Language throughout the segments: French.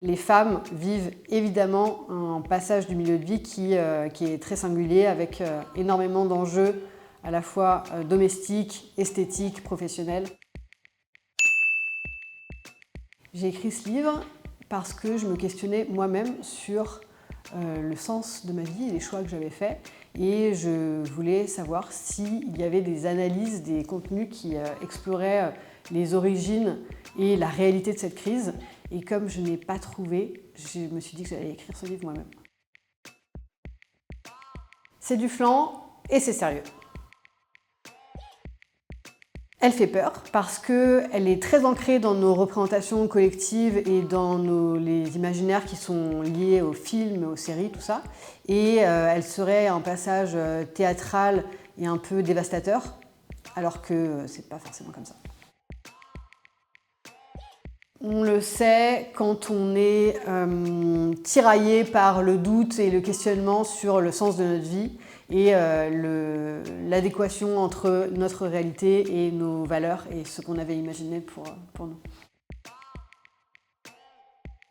Les femmes vivent évidemment un passage du milieu de vie qui est très singulier, avec énormément d'enjeux à la fois domestiques, esthétiques, professionnels. J'ai écrit ce livre parce que je me questionnais moi-même sur le sens de ma vie et les choix que j'avais faits. Et je voulais savoir s'il y avait des analyses, des contenus qui exploraient les origines et la réalité de cette crise. Et comme je n'ai pas trouvé, je me suis dit que j'allais écrire ce livre moi-même. C'est du flan et c'est sérieux. Elle fait peur parce qu'elle est très ancrée dans nos représentations collectives et dans les imaginaires qui sont liés aux films, aux séries, tout ça. Et elle serait un passage théâtral et un peu dévastateur, alors que c'est pas forcément comme ça. On le sait quand on est tiraillé par le doute et le questionnement sur le sens de notre vie et l'adéquation entre notre réalité et nos valeurs et ce qu'on avait imaginé pour nous.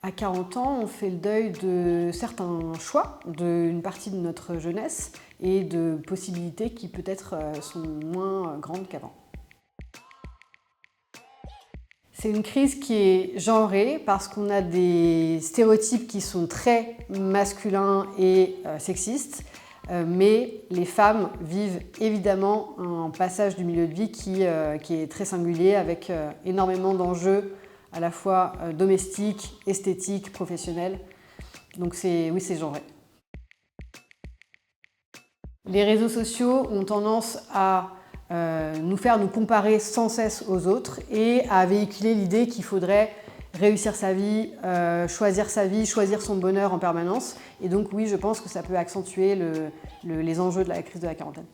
À 40 ans, on fait le deuil de certains choix, d'une partie de notre jeunesse et de possibilités qui peut-être sont moins grandes qu'avant. C'est une crise qui est genrée parce qu'on a des stéréotypes qui sont très masculins et sexistes, mais les femmes vivent évidemment un passage du milieu de vie qui est très singulier, avec énormément d'enjeux à la fois domestiques, esthétiques, professionnels. Donc oui, c'est genré. Les réseaux sociaux ont tendance à nous faire nous comparer sans cesse aux autres et à véhiculer l'idée qu'il faudrait réussir sa vie, choisir son bonheur en permanence. Et donc oui, je pense que ça peut accentuer les enjeux de la crise de la quarantaine.